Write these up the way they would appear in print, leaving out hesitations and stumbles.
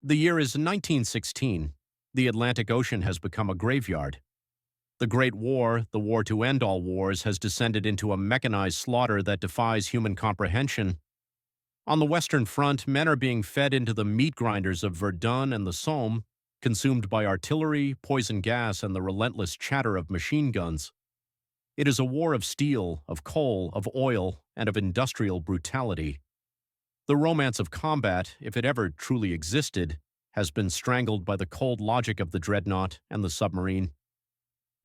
The year is 1916. The Atlantic Ocean has become a graveyard. The Great War, the war to end all wars, has descended into a mechanized slaughter that defies human comprehension. On the Western Front, men are being fed into the meat grinders of Verdun and the Somme, consumed by artillery, poison gas, and the relentless chatter of machine guns. It is a war of steel, of coal, of oil, and of industrial brutality. The romance of combat, if it ever truly existed, has been strangled by the cold logic of the dreadnought and the submarine.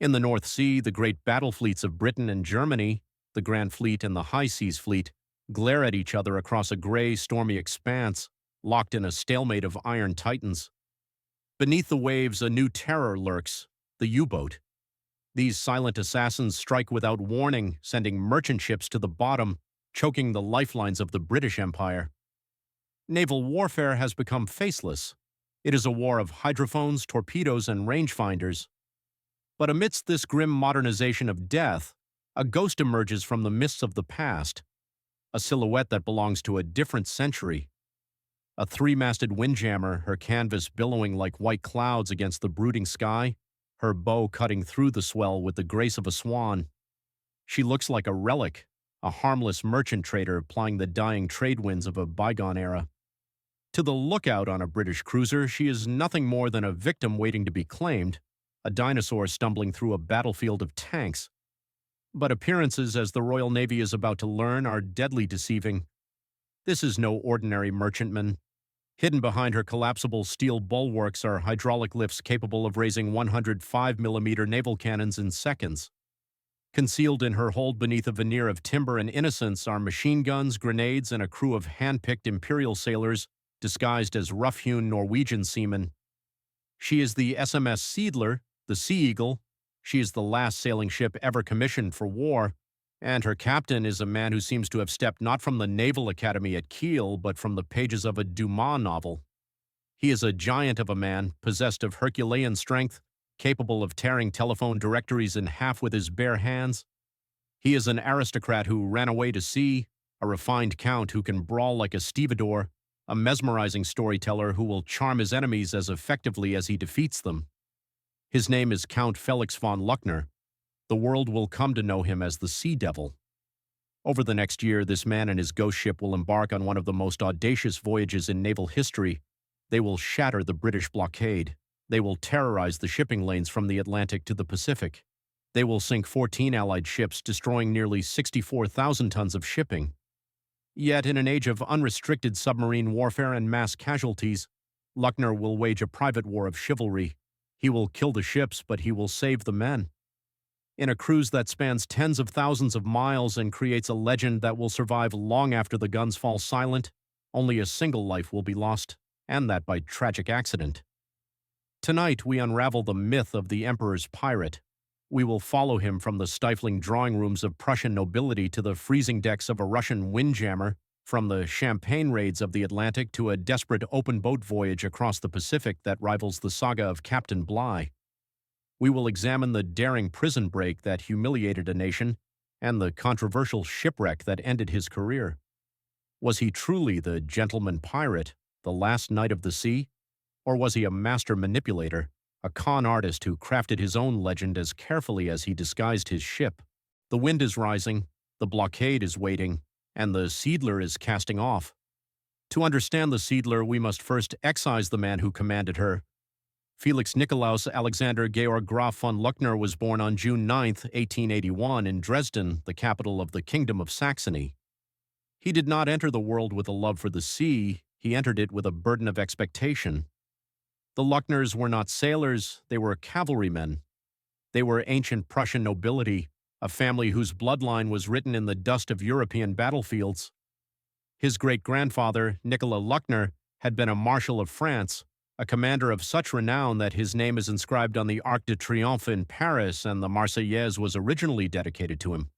In the North Sea, the great battle fleets of Britain and Germany, the Grand Fleet and the High Seas Fleet, glare at each other across a gray, stormy expanse, locked in a stalemate of iron titans. Beneath the waves, a new terror lurks, the U-boat. These silent assassins strike without warning, sending merchant ships to the bottom, choking the lifelines of the British Empire. Naval warfare has become faceless. It is a war of hydrophones, torpedoes, and rangefinders. But amidst this grim modernization of death, a ghost emerges from the mists of the past, a silhouette that belongs to a different century. A three-masted windjammer, her canvas billowing like white clouds against the brooding sky, her bow cutting through the swell with the grace of a swan. She looks like a relic, a harmless merchant trader plying the dying trade winds of a bygone era. To the lookout on a British cruiser, she is nothing more than a victim waiting to be claimed, a dinosaur stumbling through a battlefield of tanks. But appearances, as the Royal Navy is about to learn, are deadly deceiving. This is no ordinary merchantman. Hidden behind her collapsible steel bulwarks are hydraulic lifts capable of raising 105mm naval cannons in seconds. Concealed in her hold beneath a veneer of timber and innocence are machine guns, grenades, and a crew of hand-picked imperial sailors disguised as rough-hewn Norwegian seamen. She is the SMS Seeadler, the Sea Eagle. She is the last sailing ship ever commissioned for war, and her captain is a man who seems to have stepped not from the Naval Academy at Kiel, but from the pages of a Dumas novel. He is a giant of a man, possessed of Herculean strength, capable of tearing telephone directories in half with his bare hands. He is an aristocrat who ran away to sea, a refined count who can brawl like a stevedore, a mesmerizing storyteller who will charm his enemies as effectively as he defeats them. His name is Count Felix von Luckner. The world will come to know him as the Sea Devil. Over the next year, this man and his ghost ship will embark on one of the most audacious voyages in naval history. They will shatter the British blockade. They will terrorize the shipping lanes from the Atlantic to the Pacific. They will sink 14 Allied ships, destroying nearly 64,000 tons of shipping. Yet, in an age of unrestricted submarine warfare and mass casualties, Luckner will wage a private war of chivalry. He will kill the ships, but he will save the men. In a cruise that spans tens of thousands of miles and creates a legend that will survive long after the guns fall silent, only a single life will be lost, and that by tragic accident. Tonight, we unravel the myth of the Emperor's pirate. We will follow him from the stifling drawing rooms of Prussian nobility to the freezing decks of a Russian windjammer, from the champagne raids of the Atlantic to a desperate open-boat voyage across the Pacific that rivals the saga of Captain Bligh. We will examine the daring prison break that humiliated a nation and the controversial shipwreck that ended his career. Was he truly the gentleman pirate, the last knight of the sea? Or was he a master manipulator, a con artist who crafted his own legend as carefully as he disguised his ship? The wind is rising, the blockade is waiting, and the Seeadler is casting off. To understand the Seeadler, we must first excise the man who commanded her. Felix Nikolaus Alexander Georg Graf von Luckner was born on June 9, 1881, in Dresden, the capital of the Kingdom of Saxony. He did not enter the world with a love for the sea, he entered it with a burden of expectation. The Luckners were not sailors, they were cavalrymen. They were ancient Prussian nobility, a family whose bloodline was written in the dust of European battlefields. His great-grandfather, Nicolas Luckner, had been a Marshal of France, a commander of such renown that his name is inscribed on the Arc de Triomphe in Paris, and the Marseillaise was originally dedicated to him.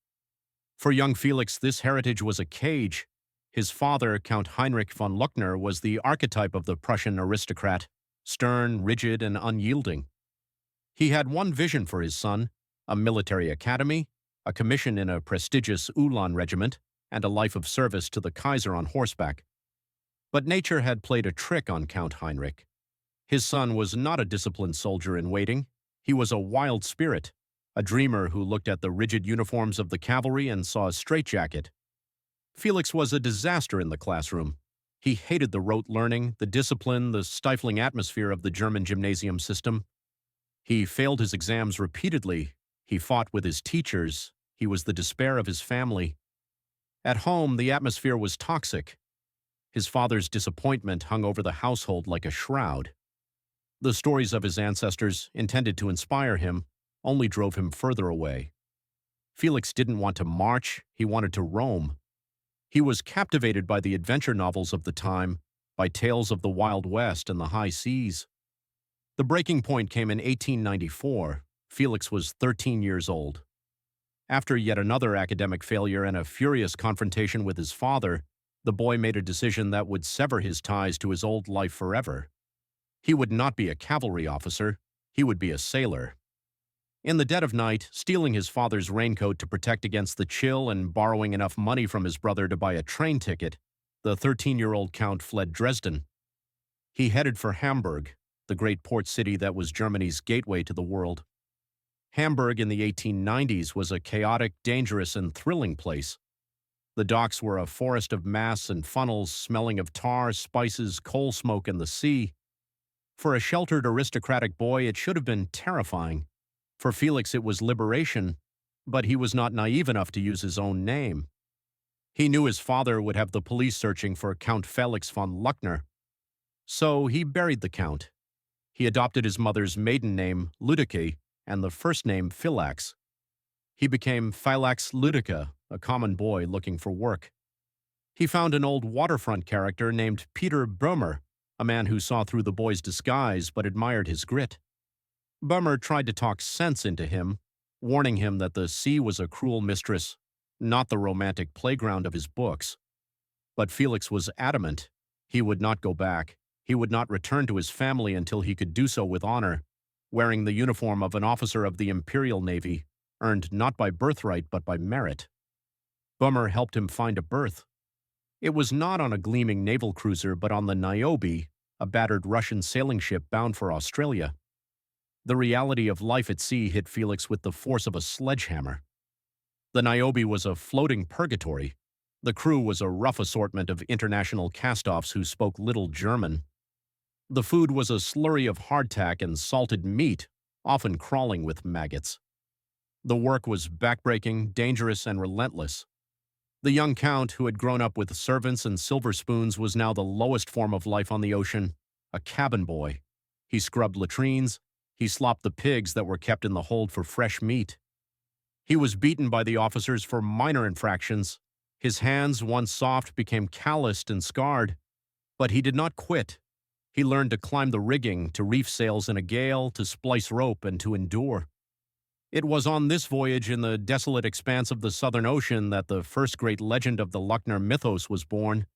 For young Felix, this heritage was a cage. His father, Count Heinrich von Luckner, was the archetype of the Prussian aristocrat, stern, rigid, and unyielding. He had one vision for his son: a military academy, a commission in a prestigious Ulan regiment, and a life of service to the Kaiser on horseback. But nature had played a trick on Count Heinrich. His son was not a disciplined soldier in waiting. He was a wild spirit, a dreamer who looked at the rigid uniforms of the cavalry and saw a straitjacket. Felix was a disaster in the classroom. He hated the rote learning, the discipline, the stifling atmosphere of the German gymnasium system. He failed his exams repeatedly. He fought with his teachers. He was the despair of his family. At home, the atmosphere was toxic. His father's disappointment hung over the household like a shroud. The stories of his ancestors, intended to inspire him, only drove him further away. Felix didn't want to march, he wanted to roam. He was captivated by the adventure novels of the time, by tales of the Wild West and the high seas. The breaking point came in 1894. Felix was 13 years old. After yet another academic failure and a furious confrontation with his father, the boy made a decision that would sever his ties to his old life forever. He would not be a cavalry officer, he would be a sailor. In the dead of night, stealing his father's raincoat to protect against the chill and borrowing enough money from his brother to buy a train ticket, the 13-year-old Count fled Dresden. He headed for Hamburg, the great port city that was Germany's gateway to the world. Hamburg in the 1890s was a chaotic, dangerous, and thrilling place. The docks were a forest of masts and funnels smelling of tar, spices, coal smoke, and the sea. For a sheltered aristocratic boy, it should have been terrifying. For Felix, it was liberation, but he was not naive enough to use his own name. He knew his father would have the police searching for Count Felix von Luckner. So he buried the Count. He adopted his mother's maiden name, Lüdecke, and the first name, Philax. He became Philax Lüdecke, a common boy looking for work. He found an old waterfront character named Peter Böhmer, a man who saw through the boy's disguise but admired his grit. Böhmer tried to talk sense into him, warning him that the sea was a cruel mistress, not the romantic playground of his books. But Felix was adamant. He would not go back. He would not return to his family until he could do so with honor, wearing the uniform of an officer of the Imperial Navy, earned not by birthright but by merit. Böhmer helped him find a berth. It was not on a gleaming naval cruiser but on the Niobe, a battered Russian sailing ship bound for Australia. The reality of life at sea hit Felix with the force of a sledgehammer. The Niobe was a floating purgatory. The crew was a rough assortment of international cast-offs who spoke little German. The food was a slurry of hardtack and salted meat, often crawling with maggots. The work was backbreaking, dangerous, and relentless. The young Count, who had grown up with servants and silver spoons, was now the lowest form of life on the ocean, a cabin boy. He scrubbed latrines. He slopped the pigs that were kept in the hold for fresh meat. He was beaten by the officers for minor infractions. His hands, once soft, became calloused and scarred. But he did not quit. He learned to climb the rigging, to reef sails in a gale, to splice rope, and to endure. It was on this voyage in the desolate expanse of the Southern Ocean that the first great legend of the Luckner mythos was born,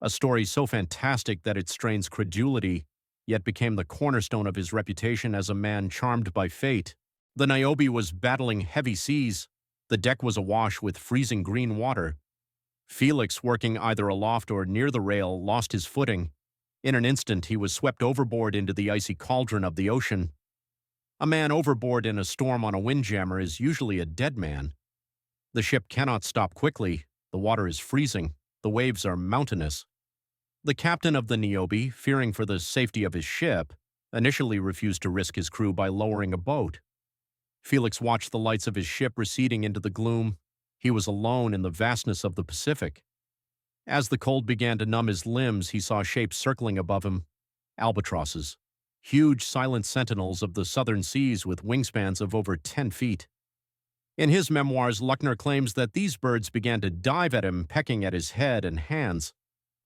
a story so fantastic that it strains credulity, yet became the cornerstone of his reputation as a man charmed by fate. The Niobe was battling heavy seas. The deck was awash with freezing green water. Felix, working either aloft or near the rail, lost his footing. In an instant, he was swept overboard into the icy cauldron of the ocean. A man overboard in a storm on a windjammer is usually a dead man. The ship cannot stop quickly. The water is freezing. The waves are mountainous. The captain of the Niobe, fearing for the safety of his ship, initially refused to risk his crew by lowering a boat. Felix watched the lights of his ship receding into the gloom. He was alone in the vastness of the Pacific. As the cold began to numb his limbs, he saw shapes circling above him. Albatrosses. Huge, silent sentinels of the southern seas with wingspans of over 10 feet. In his memoirs, Luckner claims that these birds began to dive at him, pecking at his head and hands.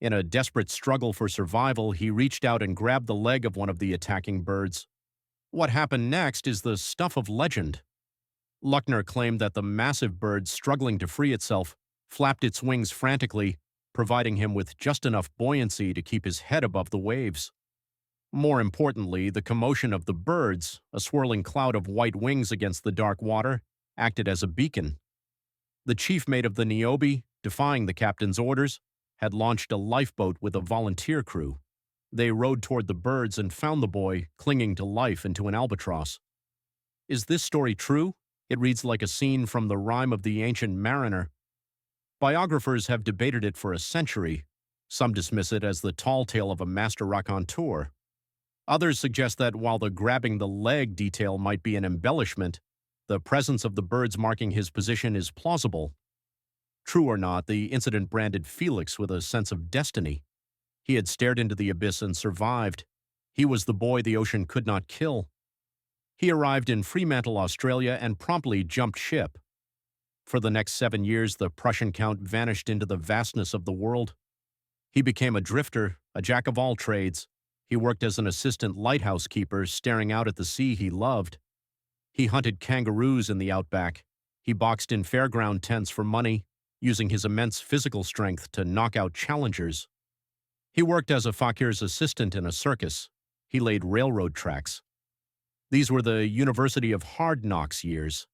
In a desperate struggle for survival, he reached out and grabbed the leg of one of the attacking birds. What happened next is the stuff of legend. Luckner claimed that the massive bird, struggling to free itself, flapped its wings frantically, providing him with just enough buoyancy to keep his head above the waves. More importantly, the commotion of the birds, a swirling cloud of white wings against the dark water, acted as a beacon. The chief mate of the Niobe, defying the captain's orders, had launched a lifeboat with a volunteer crew. They rowed toward the birds and found the boy clinging to life into an albatross. Is this story true? It reads like a scene from the Rime of the Ancient Mariner. Biographers have debated it for a century. Some dismiss it as the tall tale of a master raconteur. Others suggest that while the grabbing the leg detail might be an embellishment, the presence of the birds marking his position is plausible. True or not, the incident branded Felix with a sense of destiny. He had stared into the abyss and survived. He was the boy the ocean could not kill. He arrived in Fremantle, Australia, and promptly jumped ship. For the next 7 years, the Prussian Count vanished into the vastness of the world. He became a drifter, a jack of all trades. He worked as an assistant lighthouse keeper, staring out at the sea he loved. He hunted kangaroos in the outback. He boxed in fairground tents for money, using his immense physical strength to knock out challengers. He worked as a fakir's assistant in a circus. He laid railroad tracks. These were the University of Hard Knocks years.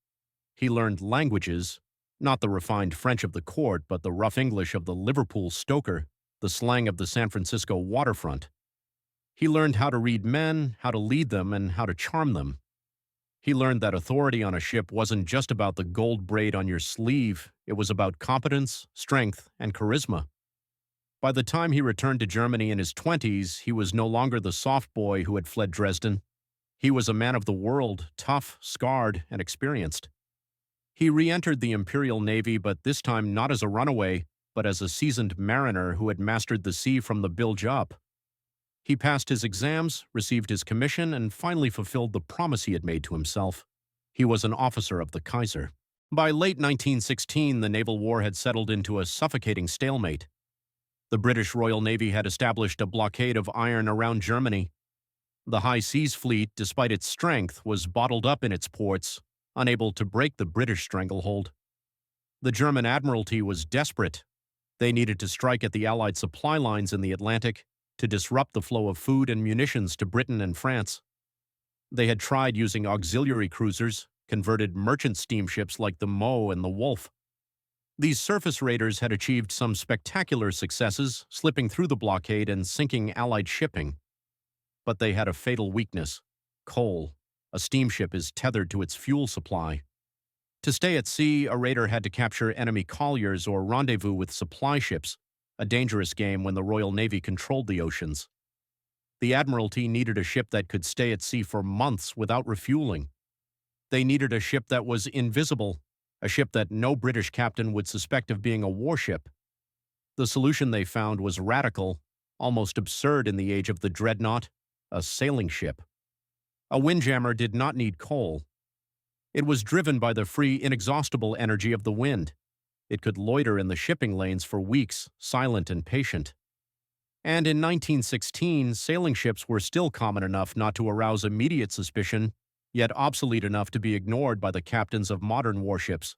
He learned languages, not the refined French of the court, but the rough English of the Liverpool stoker, the slang of the San Francisco waterfront. He learned how to read men, how to lead them, and how to charm them. He learned that authority on a ship wasn't just about the gold braid on your sleeve, it was about competence, strength, and charisma. By the time he returned to Germany in his 20s, he was no longer the soft boy who had fled Dresden. He was a man of the world, tough, scarred, and experienced. He re-entered the Imperial Navy, but this time not as a runaway, but as a seasoned mariner who had mastered the sea from the bilge up. He passed his exams, received his commission, and finally fulfilled the promise he had made to himself. He was an officer of the Kaiser. By late 1916, the naval war had settled into a suffocating stalemate. The British Royal Navy had established a blockade of iron around Germany. The High Seas Fleet, despite its strength, was bottled up in its ports, unable to break the British stranglehold. The German Admiralty was desperate. They needed to strike at the Allied supply lines in the Atlantic to disrupt the flow of food and munitions to Britain and France. They had tried using auxiliary cruisers, converted merchant steamships like the Moe and the Wolf. These surface raiders had achieved some spectacular successes, slipping through the blockade and sinking Allied shipping. But they had a fatal weakness: coal. A steamship is tethered to its fuel supply. To stay at sea, a raider had to capture enemy colliers or rendezvous with supply ships, a dangerous game when the Royal Navy controlled the oceans. The Admiralty needed a ship that could stay at sea for months without refueling. They needed a ship that was invisible, a ship that no British captain would suspect of being a warship. The solution they found was radical, almost absurd in the age of the dreadnought: a sailing ship. A windjammer did not need coal. It was driven by the free, inexhaustible energy of the wind. It could loiter in the shipping lanes for weeks, silent and patient. And in 1916, sailing ships were still common enough not to arouse immediate suspicion, yet obsolete enough to be ignored by the captains of modern warships.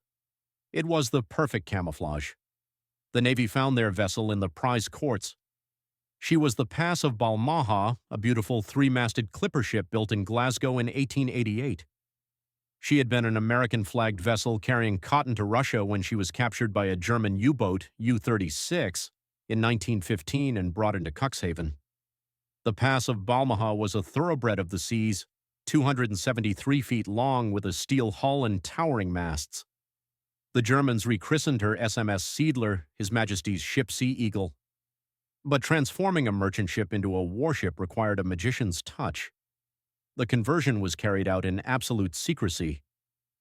It was the perfect camouflage. The Navy found their vessel in the prize courts. She was the Pass of Balmaha, a beautiful three-masted clipper ship built in Glasgow in 1888. She had been an American-flagged vessel carrying cotton to Russia when she was captured by a German U-boat, U-36, in 1915 and brought into Cuxhaven. The Pass of Balmaha was a thoroughbred of the seas, 273 feet long with a steel hull and towering masts. The Germans rechristened her SMS Seeadler, His Majesty's ship Sea Eagle. But transforming a merchant ship into a warship required a magician's touch. The conversion was carried out in absolute secrecy.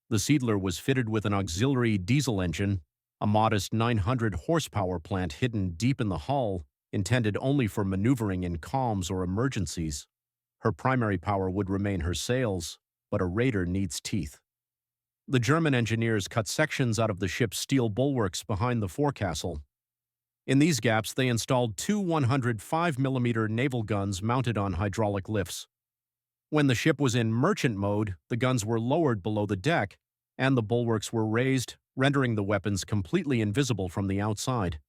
The Seeadler was fitted with an auxiliary diesel engine, a modest 900 horsepower plant hidden deep in the hull, intended only for maneuvering in calms or emergencies. Her primary power would remain her sails, but a raider needs teeth. The German engineers cut sections out of the ship's steel bulwarks behind the forecastle. In these gaps, they installed two 105mm naval guns mounted on hydraulic lifts. When the ship was in merchant mode, the guns were lowered below the deck, and the bulwarks were raised, rendering the weapons completely invisible from the outside.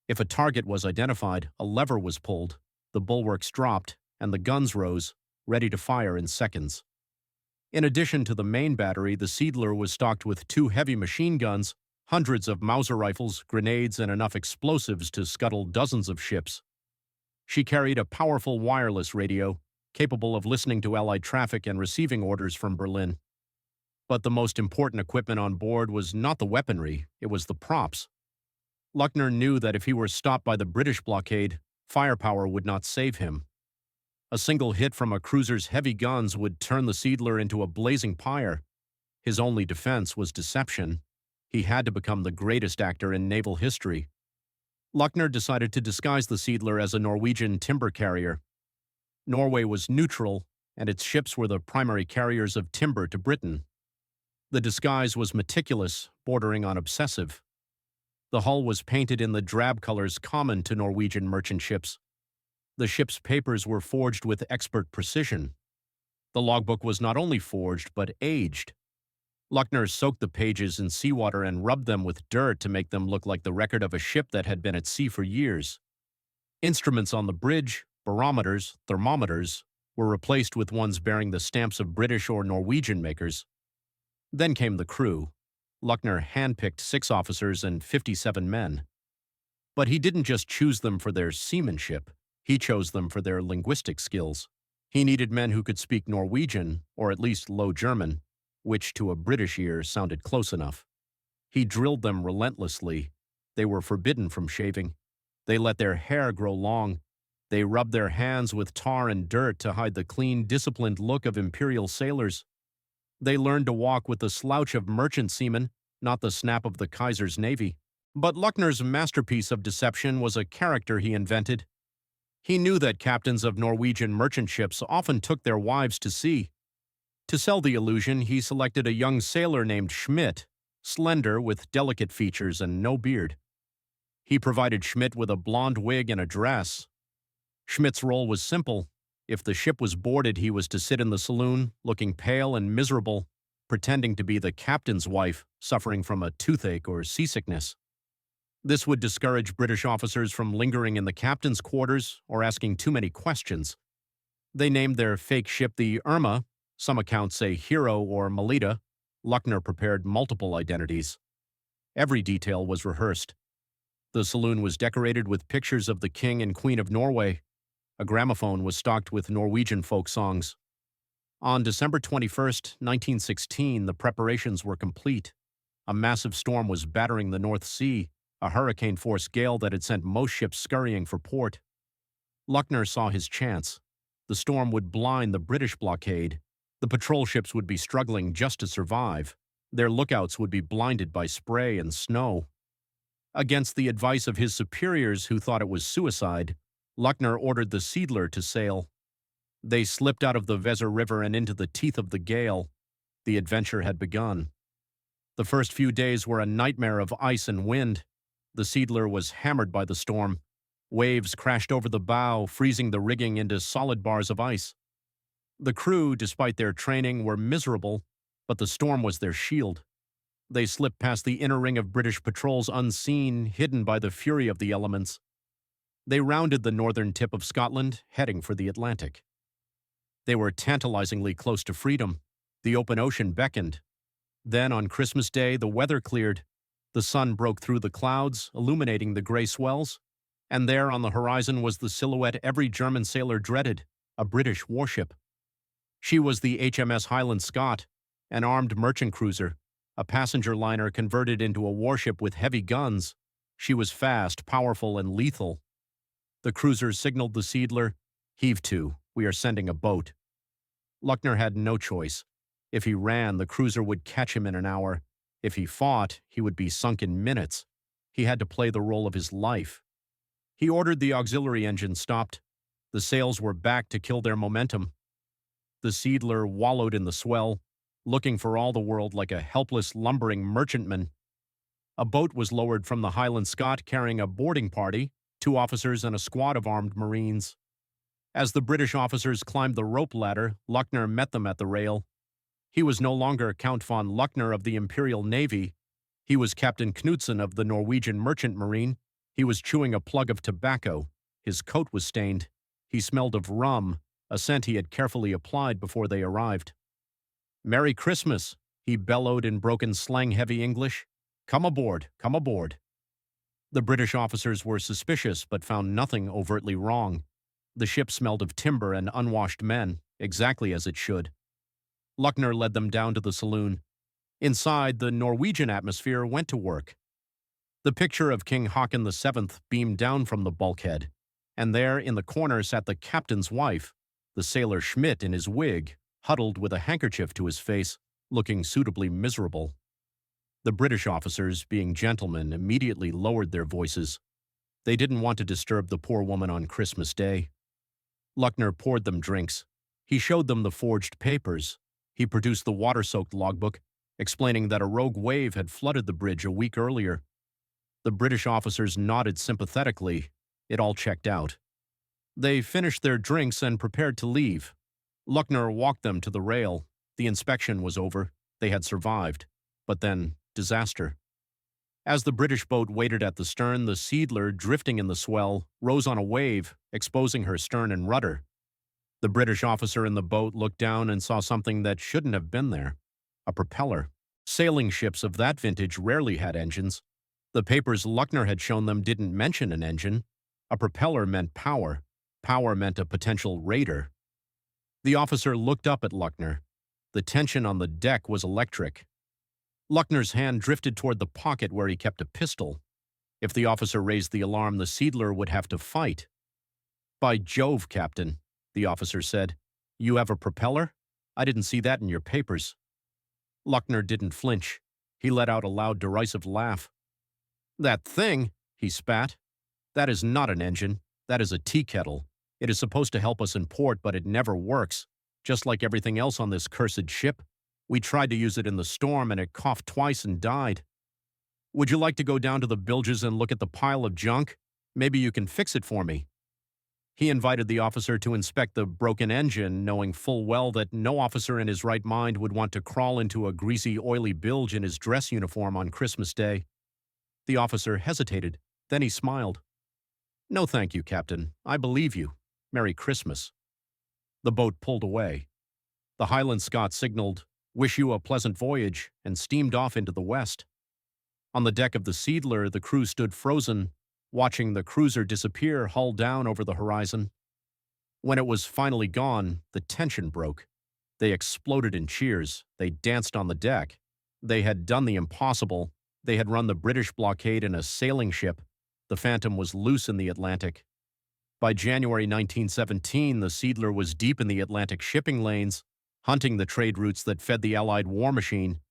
If a target was identified, a lever was pulled, the bulwarks dropped, and the guns rose, ready to fire in seconds. In addition to the main battery, the Seeadler was stocked with two heavy machine guns, hundreds of Mauser rifles, grenades, and enough explosives to scuttle dozens of ships. She carried a powerful wireless radio, capable of listening to Allied traffic and receiving orders from Berlin. But the most important equipment on board was not the weaponry, it was the props. Luckner knew that if he were stopped by the British blockade, firepower would not save him. A single hit from a cruiser's heavy guns would turn the Seeadler into a blazing pyre. His only defense was deception. He had to become the greatest actor in naval history. Luckner decided to disguise the Seeadler as a Norwegian timber carrier. Norway was neutral, and its ships were the primary carriers of timber to Britain. The disguise was meticulous, bordering on obsessive. The hull was painted in the drab colors common to Norwegian merchant ships. The ship's papers were forged with expert precision. The logbook was not only forged, but aged. Luckner soaked the pages in seawater and rubbed them with dirt to make them look like the record of a ship that had been at sea for years. Instruments on the bridge, barometers, thermometers, were replaced with ones bearing the stamps of British or Norwegian makers. Then came the crew. Luckner handpicked 6 officers and 57 men. But he didn't just choose them for their seamanship, he chose them for their linguistic skills. He needed men who could speak Norwegian, or at least Low German, which to a British ear sounded close enough. He drilled them relentlessly. They were forbidden from shaving. They let their hair grow long. They rubbed their hands with tar and dirt to hide the clean, disciplined look of imperial sailors. They learned to walk with the slouch of merchant seamen, not the snap of the Kaiser's navy. But Luckner's masterpiece of deception was a character he invented. He knew that captains of Norwegian merchant ships often took their wives to sea. To sell the illusion, he selected a young sailor named Schmidt, slender with delicate features and no beard. He provided Schmidt with a blonde wig and a dress. Schmidt's role was simple. If the ship was boarded, he was to sit in the saloon, looking pale and miserable, pretending to be the captain's wife, suffering from a toothache or seasickness. This would discourage British officers from lingering in the captain's quarters or asking too many questions. They named their fake ship the Irma. Some accounts say Hero or Melita. Luckner prepared multiple identities. Every detail was rehearsed. The saloon was decorated with pictures of the King and Queen of Norway. A gramophone was stocked with Norwegian folk songs. On December 21, 1916, the preparations were complete. A massive storm was battering the North Sea, a hurricane-force gale that had sent most ships scurrying for port. Luckner saw his chance. The storm would blind the British blockade. The patrol ships would be struggling just to survive. Their lookouts would be blinded by spray and snow. Against the advice of his superiors who thought it was suicide, Luckner ordered the Seeadler to sail. They slipped out of the Weser River and into the teeth of the gale. The adventure had begun. The first few days were a nightmare of ice and wind. The Seeadler was hammered by the storm. Waves crashed over the bow, freezing the rigging into solid bars of ice. The crew, despite their training, were miserable, but the storm was their shield. They slipped past the inner ring of British patrols unseen, hidden by the fury of the elements. They rounded the northern tip of Scotland, heading for the Atlantic. They were tantalizingly close to freedom. The open ocean beckoned. Then, on Christmas Day, the weather cleared. The sun broke through the clouds, illuminating the gray swells. And there on the horizon was the silhouette every German sailor dreaded, a British warship. She was the HMS Highland Scott, an armed merchant cruiser, a passenger liner converted into a warship with heavy guns. She was fast, powerful, and lethal. The cruiser signaled the Seeadler, "Heave to, we are sending a boat." Luckner had no choice. If he ran, the cruiser would catch him in an hour. If he fought, he would be sunk in minutes. He had to play the role of his life. He ordered the auxiliary engine stopped. The sails were back to kill their momentum. The Seeadler wallowed in the swell, looking for all the world like a helpless lumbering merchantman. A boat was lowered from the Highland Scott carrying a boarding party, 2 officers and a squad of armed Marines. As the British officers climbed the rope ladder, Luckner met them at the rail. He was no longer Count von Luckner of the Imperial Navy. He was Captain Knudsen of the Norwegian Merchant Marine. He was chewing a plug of tobacco. His coat was stained. He smelled of rum, a scent he had carefully applied before they arrived. "Merry Christmas," he bellowed in broken slang-heavy English. "Come aboard, come aboard." The British officers were suspicious but found nothing overtly wrong. The ship smelled of timber and unwashed men, exactly as it should. Luckner led them down to the saloon. Inside, the Norwegian atmosphere went to work. The picture of King Haakon VII beamed down from the bulkhead, and there in the corner sat the captain's wife, the sailor Schmidt in his wig, huddled with a handkerchief to his face, looking suitably miserable. The British officers, being gentlemen, immediately lowered their voices. They didn't want to disturb the poor woman on Christmas Day. Luckner poured them drinks. He showed them the forged papers. He produced the water-soaked logbook, explaining that a rogue wave had flooded the bridge a week earlier. The British officers nodded sympathetically. It all checked out. They finished their drinks and prepared to leave. Luckner walked them to the rail. The inspection was over. They had survived. But then, disaster. As the British boat waited at the stern, the Seeadler, drifting in the swell, rose on a wave, exposing her stern and rudder. The British officer in the boat looked down and saw something that shouldn't have been there. A propeller. Sailing ships of that vintage rarely had engines. The papers Luckner had shown them didn't mention an engine. A propeller meant power. Power meant a potential raider. The officer looked up at Luckner. The tension on the deck was electric. Luckner's hand drifted toward the pocket where he kept a pistol. If the officer raised the alarm, the Seeadler would have to fight. "By Jove, Captain," the officer said. "You have a propeller? I didn't see that in your papers." Luckner didn't flinch. He let out a loud derisive laugh. "That thing," he spat. "That is not an engine. That is a tea kettle. It is supposed to help us in port, but it never works. Just like everything else on this cursed ship. We tried to use it in the storm, and it coughed twice and died. Would you like to go down to the bilges and look at the pile of junk? Maybe you can fix it for me." He invited the officer to inspect the broken engine, knowing full well that no officer in his right mind would want to crawl into a greasy, oily bilge in his dress uniform on Christmas Day. The officer hesitated. Then he smiled. "No, thank you, Captain. I believe you. Merry Christmas." The boat pulled away. The Highland Scot signaled, "Wish you a pleasant voyage," and steamed off into the west. On the deck of the Seeadler, the crew stood frozen, watching the cruiser disappear hull down over the horizon. When it was finally gone, the tension broke. They exploded in cheers. They danced on the deck. They had done the impossible. They had run the British blockade in a sailing ship. The Phantom was loose in the Atlantic. By January 1917, the Seeadler was deep in the Atlantic shipping lanes, hunting the trade routes that fed the Allied war machine.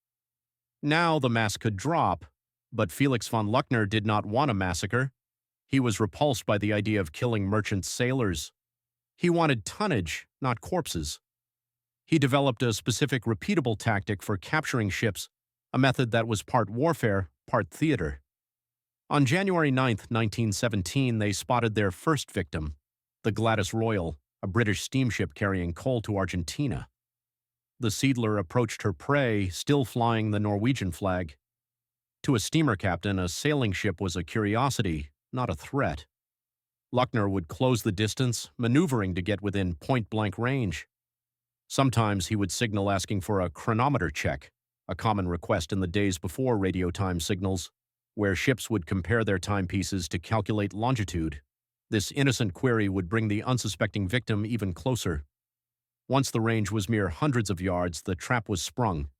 Now the mask could drop, but Felix von Luckner did not want a massacre. He was repulsed by the idea of killing merchant sailors. He wanted tonnage, not corpses. He developed a specific repeatable tactic for capturing ships, a method that was part warfare, part theater. On January 9, 1917, they spotted their first victim, the Gladys Royal, a British steamship carrying coal to Argentina. The Seeadler approached her prey, still flying the Norwegian flag. To a steamer captain, a sailing ship was a curiosity, not a threat. Luckner would close the distance, maneuvering to get within point-blank range. Sometimes he would signal asking for a chronometer check, a common request in the days before radio time signals, where ships would compare their timepieces to calculate longitude. This innocent query would bring the unsuspecting victim even closer. Once the range was mere hundreds of yards, the trap was sprung.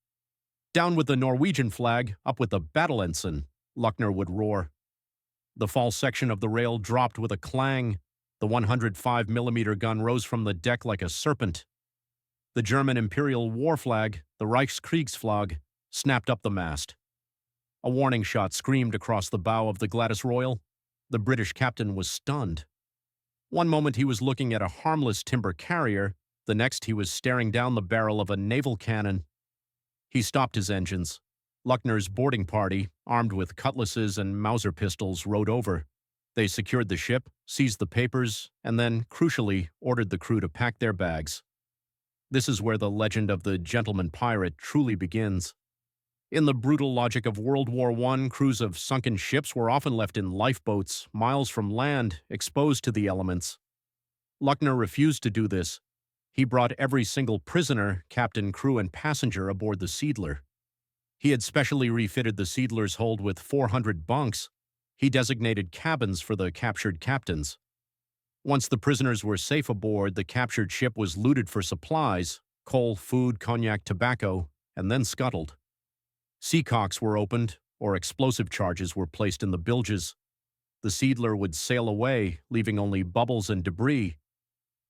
"Down with the Norwegian flag, up with the battle ensign," Luckner would roar. The false section of the rail dropped with a clang. The 105mm gun rose from the deck like a serpent. The German Imperial war flag, the Reichskriegsflagge, snapped up the mast. A warning shot screamed across the bow of the Gladys Royal. The British captain was stunned. One moment he was looking at a harmless timber carrier, the next he was staring down the barrel of a naval cannon. He stopped his engines. Luckner's boarding party, armed with cutlasses and Mauser pistols, rode over. They secured the ship, seized the papers, and then, crucially, ordered the crew to pack their bags. This is where the legend of the gentleman pirate truly begins. In the brutal logic of World War I, crews of sunken ships were often left in lifeboats, miles from land, exposed to the elements. Luckner refused to do this. He brought every single prisoner, captain, crew, and passenger aboard the Seeadler. He had specially refitted the Seeadler's hold with 400 bunks. He designated cabins for the captured captains. Once the prisoners were safe aboard, the captured ship was looted for supplies, coal, food, cognac, tobacco, and then scuttled. Seacocks were opened, or explosive charges were placed in the bilges. The Seeadler would sail away, leaving only bubbles and debris.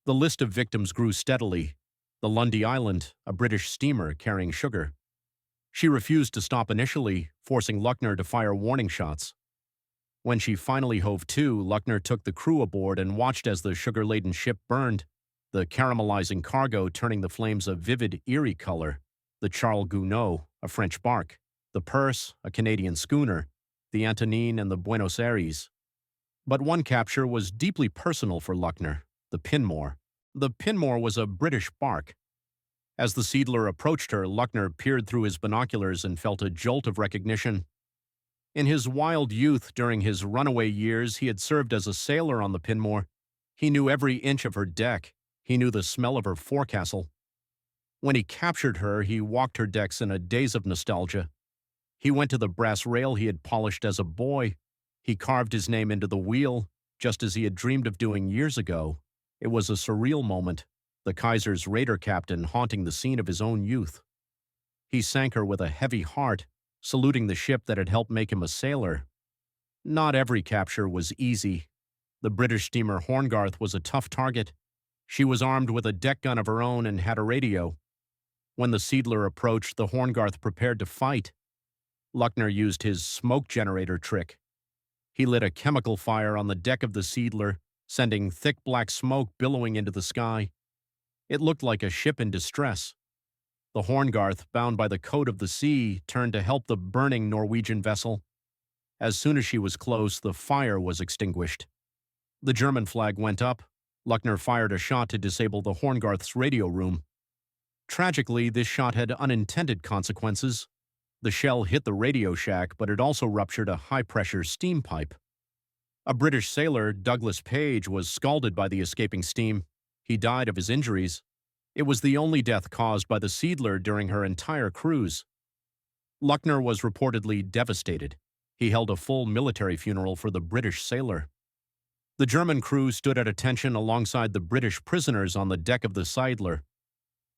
The list of victims grew steadily. The Lundy Island, a British steamer carrying sugar. She refused to stop initially, forcing Luckner to fire warning shots. When she finally hove to, Luckner took the crew aboard and watched as the sugar-laden ship burned, the caramelizing cargo turning the flames a vivid, eerie color, the Charles Gounod, a French bark, the Perse, a Canadian schooner, the Antonine and the Buenos Aires. But one capture was deeply personal for Luckner, the Pinmore. The Pinmore was a British bark. As the Seeadler approached her, Luckner peered through his binoculars and felt a jolt of recognition. In his wild youth, during his runaway years, he had served as a sailor on the Pinmore. He knew every inch of her deck. He knew the smell of her forecastle. When he captured her, he walked her decks in a daze of nostalgia. He went to the brass rail he had polished as a boy. He carved his name into the wheel, just as he had dreamed of doing years ago. It was a surreal moment, the Kaiser's raider captain haunting the scene of his own youth. He sank her with a heavy heart, saluting the ship that had helped make him a sailor. Not every capture was easy. The British steamer Horngarth was a tough target. She was armed with a deck gun of her own and had a radio. When the Seeadler approached, the Horngarth prepared to fight. Luckner used his smoke generator trick. He lit a chemical fire on the deck of the Seeadler, sending thick black smoke billowing into the sky. It looked like a ship in distress. The Horngarth, bound by the code of the sea, turned to help the burning Norwegian vessel. As soon as she was close, the fire was extinguished. The German flag went up. Luckner fired a shot to disable the Horngarth's radio room. Tragically, this shot had unintended consequences. The shell hit the radio shack, but it also ruptured a high-pressure steam pipe. A British sailor, Douglas Page, was scalded by the escaping steam. He died of his injuries. It was the only death caused by the Seeadler during her entire cruise. Luckner was reportedly devastated. He held a full military funeral for the British sailor. The German crew stood at attention alongside the British prisoners on the deck of the Seeadler.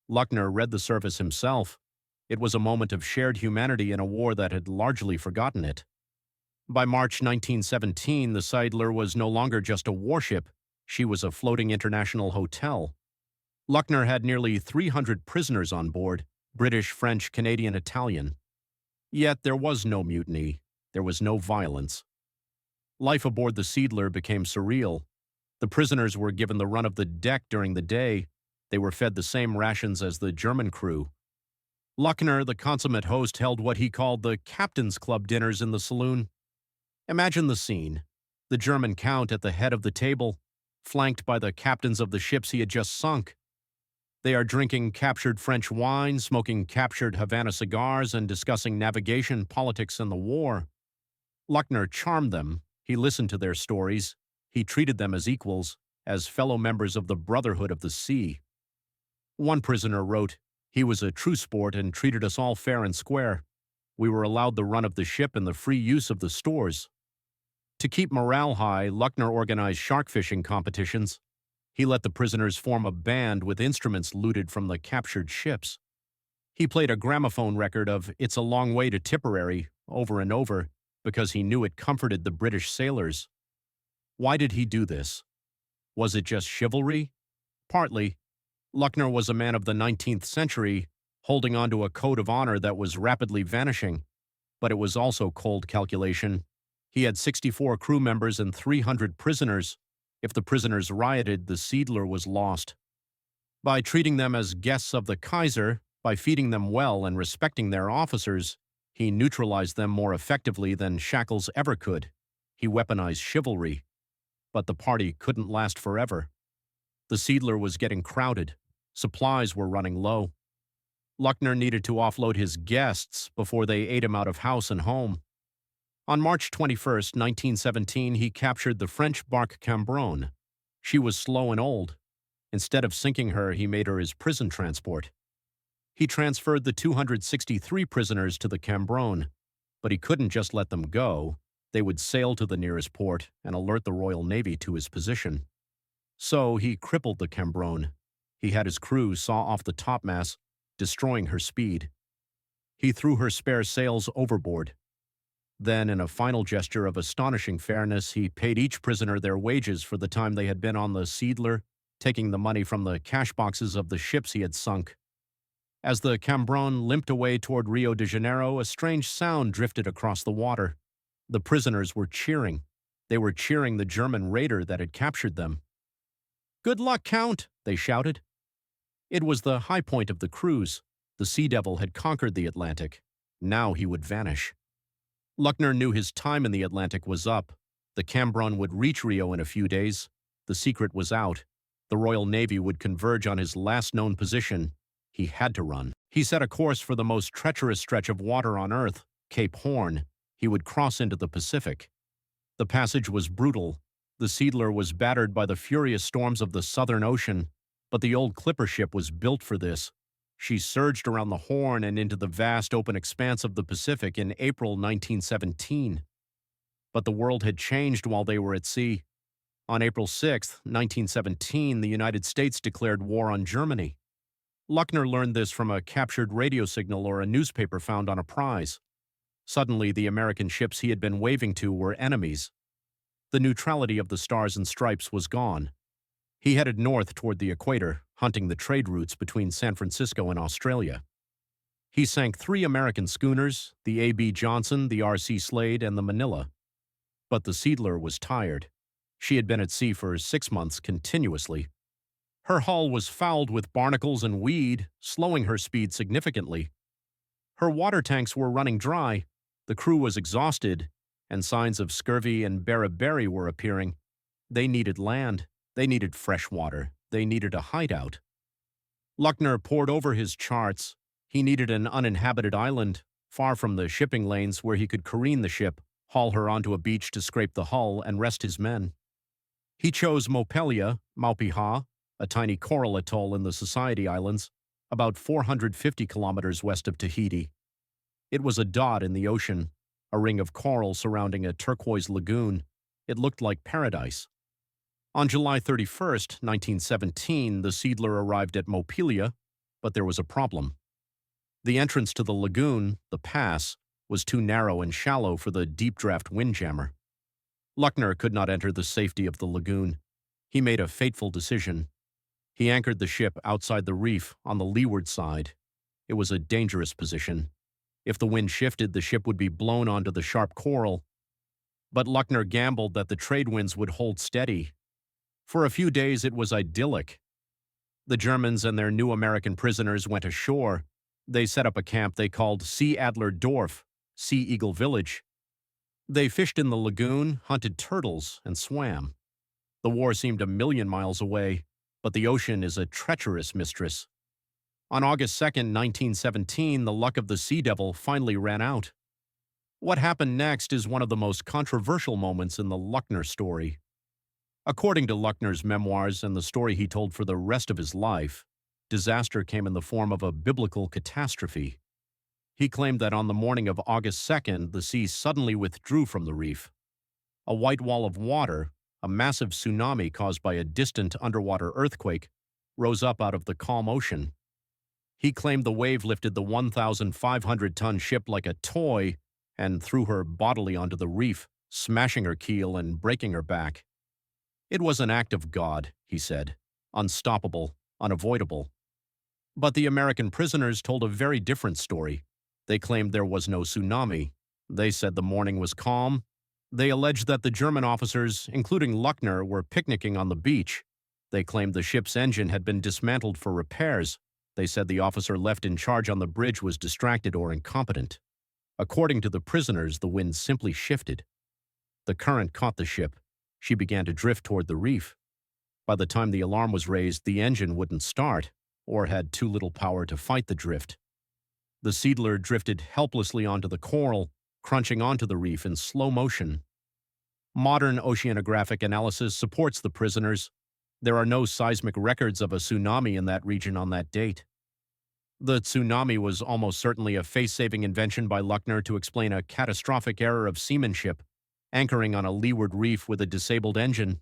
Luckner read the service himself. It was a moment of shared humanity in a war that had largely forgotten it. By March 1917, the Seeadler was no longer just a warship. She was a floating international hotel. Luckner had nearly 300 prisoners on board, British, French, Canadian, Italian. Yet there was no mutiny. There was no violence. Life aboard the Seeadler became surreal. The prisoners were given the run of the deck during the day. They were fed the same rations as the German crew. Luckner, the consummate host, held what he called the Captain's Club dinners in the saloon. Imagine the scene. The German count at the head of the table, flanked by the captains of the ships he had just sunk. They are drinking captured French wine, smoking captured Havana cigars, and discussing navigation, politics, and the war. Luckner charmed them. He listened to their stories. He treated them as equals, as fellow members of the Brotherhood of the Sea. One prisoner wrote, "He was a true sport and treated us all fair and square. We were allowed the run of the ship and the free use of the stores." To keep morale high, Luckner organized shark fishing competitions. He let the prisoners form a band with instruments looted from the captured ships. He played a gramophone record of "It's a Long Way to Tipperary" over and over because he knew it comforted the British sailors. Why did he do this? Was it just chivalry? Partly. Luckner was a man of the 19th century, holding on to a code of honor that was rapidly vanishing. But it was also cold calculation. He had 64 crew members and 300 prisoners. If the prisoners rioted, the Seeadler was lost. By treating them as guests of the Kaiser, by feeding them well and respecting their officers, he neutralized them more effectively than shackles ever could. He weaponized chivalry. But the party couldn't last forever. The Seeadler was getting crowded. Supplies were running low. Luckner needed to offload his guests before they ate him out of house and home. On March 21, 1917, he captured the French bark Cambronne. She was slow and old. Instead of sinking her, he made her his prison transport. He transferred the 263 prisoners to the Cambronne, but he couldn't just let them go. They would sail to the nearest port and alert the Royal Navy to his position. So he crippled the Cambronne. He had his crew saw off the topmast, destroying her speed. He threw her spare sails overboard. Then, in a final gesture of astonishing fairness, he paid each prisoner their wages for the time they had been on the Seeadler, taking the money from the cash boxes of the ships he had sunk. As the Cambronne limped away toward Rio de Janeiro, a strange sound drifted across the water. The prisoners were cheering. They were cheering the German raider that had captured them. "Good luck, Count!" they shouted. It was the high point of the cruise. The Sea Devil had conquered the Atlantic. Now he would vanish. Luckner knew his time in the Atlantic was up. The Cambronne would reach Rio in a few days. The secret was out. The Royal Navy would converge on his last known position. He had to run. He set a course for the most treacherous stretch of water on Earth, Cape Horn. He would cross into the Pacific. The passage was brutal. The Seeadler was battered by the furious storms of the Southern Ocean, but the old clipper ship was built for this. She surged around the Horn and into the vast open expanse of the Pacific in April 1917. But the world had changed while they were at sea. On April 6, 1917, the United States declared war on Germany. Luckner learned this from a captured radio signal or a newspaper found on a prize. Suddenly, the American ships he had been waving to were enemies. The neutrality of the Stars and Stripes was gone. He headed north toward the equator, hunting the trade routes between San Francisco and Australia. He sank 3 American schooners, the A.B. Johnson, the R.C. Slade, and the Manila. But the Seeadler was tired. She had been at sea for 6 months continuously. Her hull was fouled with barnacles and weed, slowing her speed significantly. Her water tanks were running dry, the crew was exhausted, and signs of scurvy and beriberi were appearing. They needed land. They needed fresh water. They needed a hideout. Luckner pored over his charts. He needed an uninhabited island, far from the shipping lanes where he could careen the ship, haul her onto a beach to scrape the hull, and rest his men. He chose Mopelia, Maupiha, a tiny coral atoll in the Society Islands, about 450 kilometers west of Tahiti. It was a dot in the ocean, a ring of coral surrounding a turquoise lagoon. It looked like paradise. On July 31, 1917, the Seeadler arrived at Mopelia, but there was a problem. The entrance to the lagoon, the pass, was too narrow and shallow for the deep-draft windjammer. Luckner could not enter the safety of the lagoon. He made a fateful decision. He anchored the ship outside the reef on the leeward side. It was a dangerous position. If the wind shifted, the ship would be blown onto the sharp coral. But Luckner gambled that the trade winds would hold steady. For a few days, it was idyllic. The Germans and their new American prisoners went ashore. They set up a camp they called Seeadler Dorf, Sea Eagle Village. They fished in the lagoon, hunted turtles, and swam. The war seemed a million miles away, but the ocean is a treacherous mistress. On August 2, 1917, the luck of the Sea Devil finally ran out. What happened next is one of the most controversial moments in the Luckner story. According to Luckner's memoirs and the story he told for the rest of his life, disaster came in the form of a biblical catastrophe. He claimed that on the morning of August 2nd, the sea suddenly withdrew from the reef. A white wall of water, a massive tsunami caused by a distant underwater earthquake, rose up out of the calm ocean. He claimed the wave lifted the 1,500-ton ship like a toy and threw her bodily onto the reef, smashing her keel and breaking her back. It was an act of God, he said, unstoppable, unavoidable. But the American prisoners told a very different story. They claimed there was no tsunami. They said the morning was calm. They alleged that the German officers, including Luckner, were picnicking on the beach. They claimed the ship's engine had been dismantled for repairs. They said the officer left in charge on the bridge was distracted or incompetent. According to the prisoners, the wind simply shifted. The current caught the ship. She began to drift toward the reef. By the time the alarm was raised, the engine wouldn't start, or had too little power to fight the drift. The Seeadler drifted helplessly onto the coral, crunching onto the reef in slow motion. Modern oceanographic analysis supports the prisoners. There are no seismic records of a tsunami in that region on that date. The tsunami was almost certainly a face-saving invention by Luckner to explain a catastrophic error of seamanship, anchoring on a leeward reef with a disabled engine.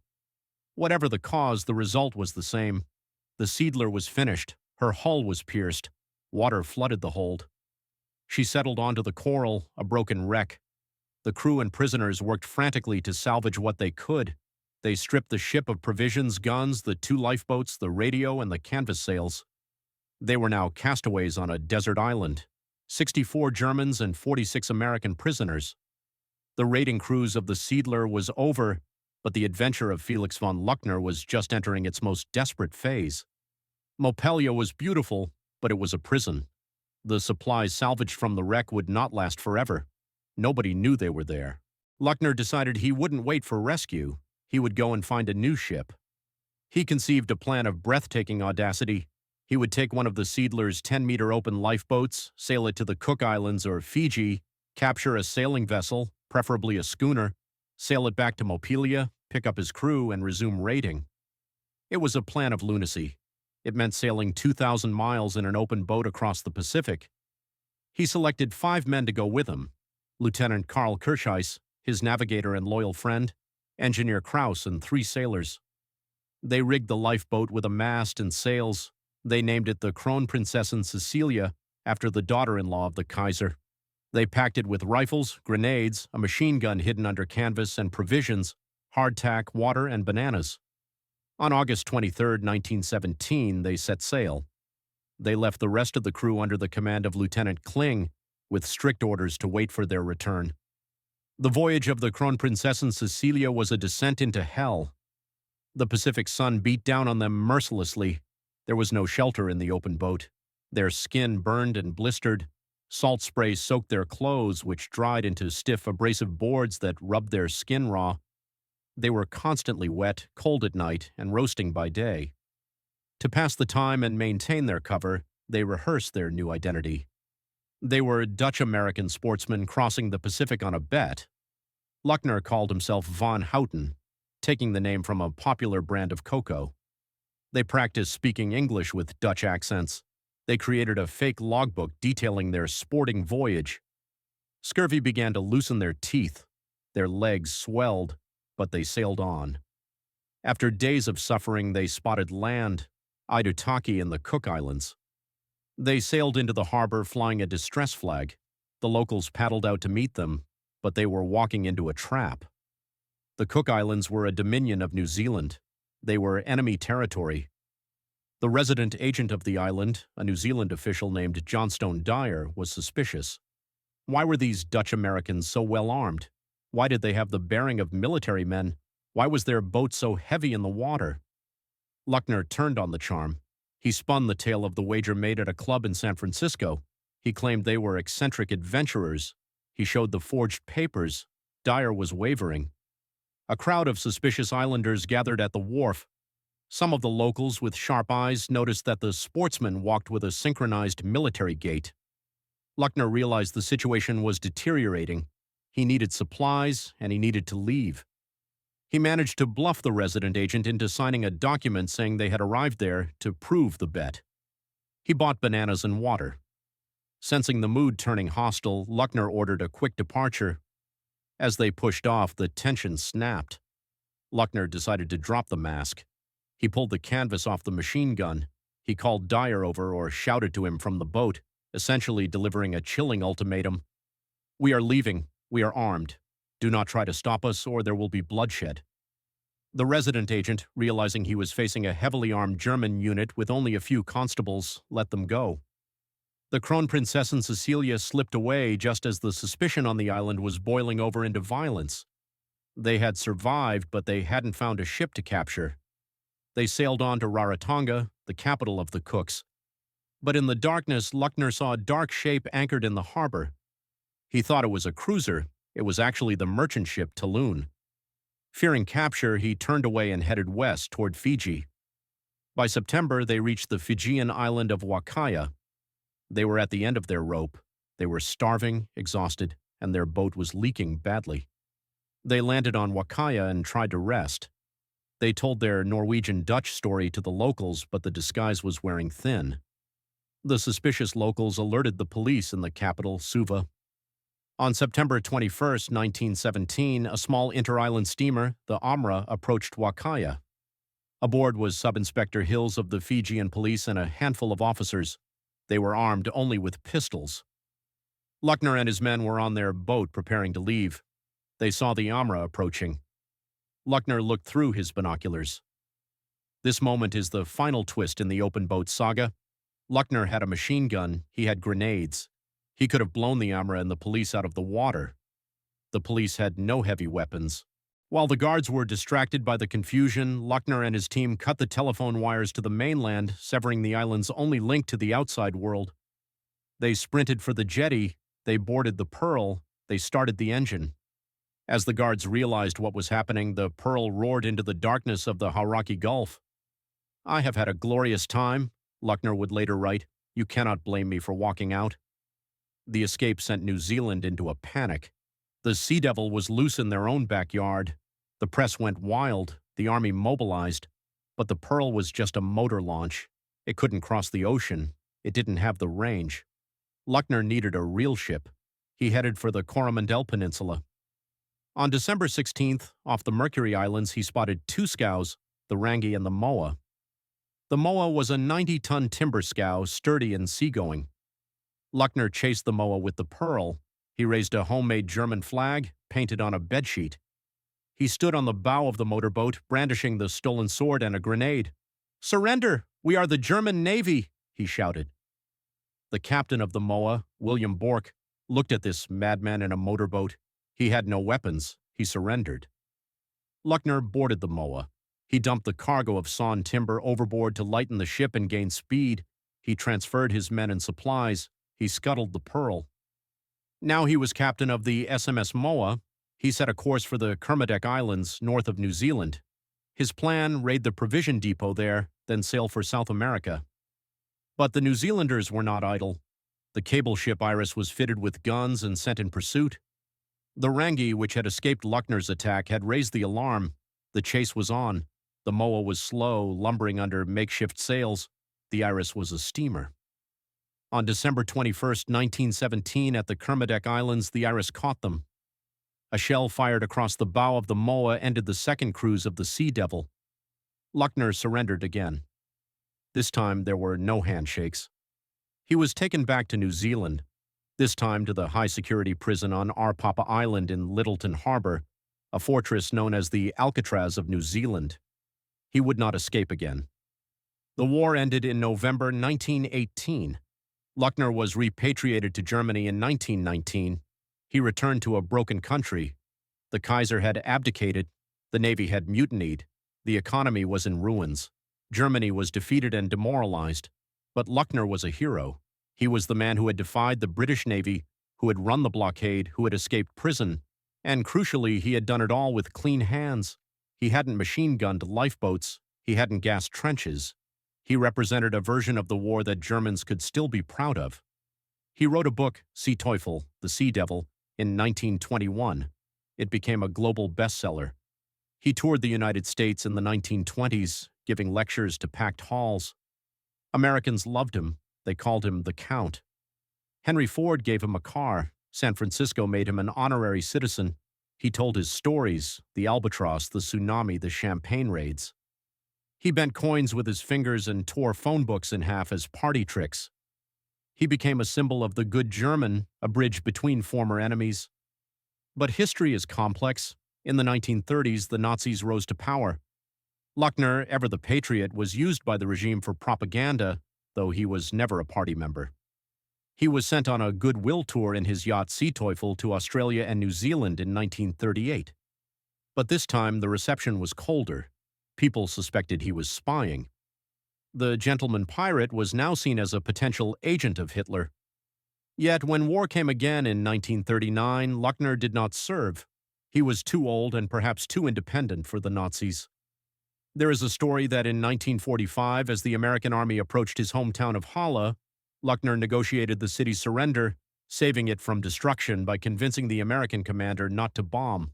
Whatever the cause, the result was the same. The Seeadler was finished. Her hull was pierced. Water flooded the hold. She settled onto the coral, a broken wreck. The crew and prisoners worked frantically to salvage what they could. They stripped the ship of provisions, guns, the 2 lifeboats, the radio, and the canvas sails. They were now castaways on a desert island, 64 Germans and 46 American prisoners. The raiding cruise of the Seeadler was over, but the adventure of Felix von Luckner was just entering its most desperate phase. Mopelia was beautiful, but it was a prison. The supplies salvaged from the wreck would not last forever. Nobody knew they were there. Luckner decided he wouldn't wait for rescue. He would go and find a new ship. He conceived a plan of breathtaking audacity. He would take one of the Seeadler's 10-meter open lifeboats, sail it to the Cook Islands or Fiji, capture a sailing vessel, preferably a schooner, sail it back to Mopelia, pick up his crew, and resume raiding. It was a plan of lunacy. It meant sailing 2,000 miles in an open boat across the Pacific. He selected 5 men to go with him: Lieutenant Karl Kirscheis, his navigator and loyal friend, Engineer Kraus, and 3 sailors. They rigged the lifeboat with a mast and sails. They named it the Kronprinzessin Cecilia, after the daughter-in-law of the Kaiser. They packed it with rifles, grenades, a machine gun hidden under canvas, and provisions, hardtack, water, and bananas. On August 23, 1917, they set sail. They left the rest of the crew under the command of Lieutenant Kling, with strict orders to wait for their return. The voyage of the Kronprinzessin Cecilia was a descent into hell. The Pacific sun beat down on them mercilessly. There was no shelter in the open boat. Their skin burned and blistered. Salt spray soaked their clothes, which dried into stiff, abrasive boards that rubbed their skin raw. They were constantly wet, cold at night, and roasting by day. To pass the time and maintain their cover, they rehearsed their new identity. They were Dutch-American sportsmen crossing the Pacific on a bet. Luckner called himself von Houten, taking the name from a popular brand of cocoa. They practiced speaking English with Dutch accents. They created a fake logbook detailing their sporting voyage. Scurvy began to loosen their teeth. Their legs swelled, but they sailed on. After days of suffering, they spotted land, Aitutaki and the Cook Islands. They sailed into the harbor flying a distress flag. The locals paddled out to meet them, but they were walking into a trap. The Cook Islands were a dominion of New Zealand. They were enemy territory. The resident agent of the island, a New Zealand official named Johnstone Dyer, was suspicious. Why were these Dutch Americans so well armed? Why did they have the bearing of military men? Why was their boat so heavy in the water? Luckner turned on the charm. He spun the tale of the wager made at a club in San Francisco. He claimed they were eccentric adventurers. He showed the forged papers. Dyer was wavering. A crowd of suspicious islanders gathered at the wharf. Some of the locals with sharp eyes noticed that the sportsman walked with a synchronized military gait. Luckner realized the situation was deteriorating. He needed supplies, and he needed to leave. He managed to bluff the resident agent into signing a document saying they had arrived there to prove the bet. He bought bananas and water. Sensing the mood turning hostile, Luckner ordered a quick departure. As they pushed off, the tension snapped. Luckner decided to drop the mask. He pulled the canvas off the machine gun. He called Dyer over or shouted to him from the boat, essentially delivering a chilling ultimatum. "We are leaving. We are armed. Do not try to stop us or there will be bloodshed." The resident agent, realizing he was facing a heavily armed German unit with only a few constables, let them go. The Kronprinzessin Cecilia slipped away just as the suspicion on the island was boiling over into violence. They had survived, but they hadn't found a ship to capture. They sailed on to Rarotonga, the capital of the Cooks. But in the darkness, Luckner saw a dark shape anchored in the harbor. He thought it was a cruiser. It was actually the merchant ship Talon. Fearing capture, he turned away and headed west toward Fiji. By September, they reached the Fijian island of Wakaya. They were at the end of their rope. They were starving, exhausted, and their boat was leaking badly. They landed on Wakaya and tried to rest. They told their Norwegian Dutch story to the locals, but the disguise was wearing thin. The suspicious locals alerted the police in the capital, Suva. On September 21, 1917, a small inter-island steamer, the Amra, approached Wakaya. Aboard was Sub-Inspector Hills of the Fijian police and a handful of officers. They were armed only with pistols. Luckner and his men were on their boat preparing to leave. They saw the Amra approaching. Luckner looked through his binoculars. This moment is the final twist in the open boat saga. Luckner had a machine gun, he had grenades. He could have blown the Amra and the police out of the water. The police had no heavy weapons. While the guards were distracted by the confusion, Luckner and his team cut the telephone wires to the mainland, severing the island's only link to the outside world. They sprinted for the jetty, they boarded the Pearl, they started the engine. As the guards realized what was happening, the Pearl roared into the darkness of the Hauraki Gulf. "I have had a glorious time," Luckner would later write. "You cannot blame me for walking out." The escape sent New Zealand into a panic. The Sea Devil was loose in their own backyard. The press went wild, the army mobilized, but the Pearl was just a motor launch. It couldn't cross the ocean. It didn't have the range. Luckner needed a real ship. He headed for the Coromandel Peninsula. On December 16th, off the Mercury Islands, he spotted two scows, the Rangi and the Moa. The Moa was a 90-ton timber scow, sturdy and seagoing. Luckner chased the Moa with the Pearl. He raised a homemade German flag, painted on a bedsheet. He stood on the bow of the motorboat, brandishing the stolen sword and a grenade. "Surrender! We are the German Navy!" he shouted. The captain of the Moa, William Bork, looked at this madman in a motorboat. He had no weapons. He surrendered. Luckner boarded the Moa. He dumped the cargo of sawn timber overboard to lighten the ship and gain speed. He transferred his men and supplies. He scuttled the Pearl. Now he was captain of the SMS Moa. He set a course for the Kermadec Islands, north of New Zealand. His plan, raid the provision depot there, then sail for South America. But the New Zealanders were not idle. The cable ship Iris was fitted with guns and sent in pursuit. The Rangi, which had escaped Luckner's attack, had raised the alarm. The chase was on. The Moa was slow, lumbering under makeshift sails. The Iris was a steamer. On December 21, 1917, at the Kermadec Islands, the Iris caught them. A shell fired across the bow of the Moa ended the second cruise of the Sea Devil. Luckner surrendered again. This time there were no handshakes. He was taken back to New Zealand, this time to the high-security prison on Arpapa Island in Lyttelton Harbour, a fortress known as the Alcatraz of New Zealand. He would not escape again. The war ended in November 1918. Luckner was repatriated to Germany in 1919. He returned to a broken country. The Kaiser had abdicated. The Navy had mutinied. The economy was in ruins. Germany was defeated and demoralized. But Luckner was a hero. He was the man who had defied the British Navy, who had run the blockade, who had escaped prison. And crucially, he had done it all with clean hands. He hadn't machine-gunned lifeboats. He hadn't gassed trenches. He represented a version of the war that Germans could still be proud of. He wrote a book, Sea Teufel, the Sea Devil, in 1921. It became a global bestseller. He toured the United States in the 1920s, giving lectures to packed halls. Americans loved him. They called him the Count. Henry Ford gave him a car. San Francisco made him an honorary citizen. He told his stories, the albatross, the tsunami, the champagne raids. He bent coins with his fingers and tore phone books in half as party tricks. He became a symbol of the good German, a bridge between former enemies. But history is complex. In the 1930s, the Nazis rose to power. Luckner, ever the patriot, was used by the regime for propaganda, though he was never a party member. He was sent on a goodwill tour in his yacht Sea Teufel to Australia and New Zealand in 1938. But this time, the reception was colder. People suspected he was spying. The gentleman pirate was now seen as a potential agent of Hitler. Yet when war came again in 1939, Luckner did not serve. He was too old and perhaps too independent for the Nazis. There is a story that in 1945, as the American army approached his hometown of Halle, Luckner negotiated the city's surrender, saving it from destruction by convincing the American commander not to bomb.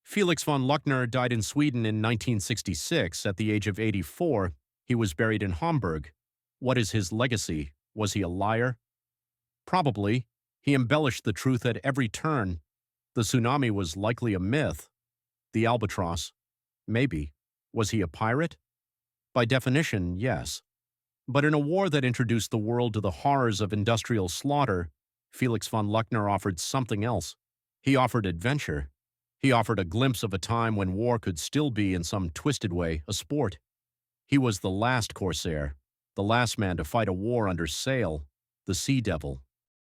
Felix von Luckner died in Sweden in 1966 at the age of 84. He was buried in Hamburg. What is his legacy? Was he a liar? Probably. He embellished the truth at every turn. The tsunami was likely a myth. The albatross? Maybe. Was he a pirate? By definition, yes. But in a war that introduced the world to the horrors of industrial slaughter, Felix von Luckner offered something else. He offered adventure. He offered a glimpse of a time when war could still be, in some twisted way, a sport. He was the last corsair, the last man to fight a war under sail, the sea devil.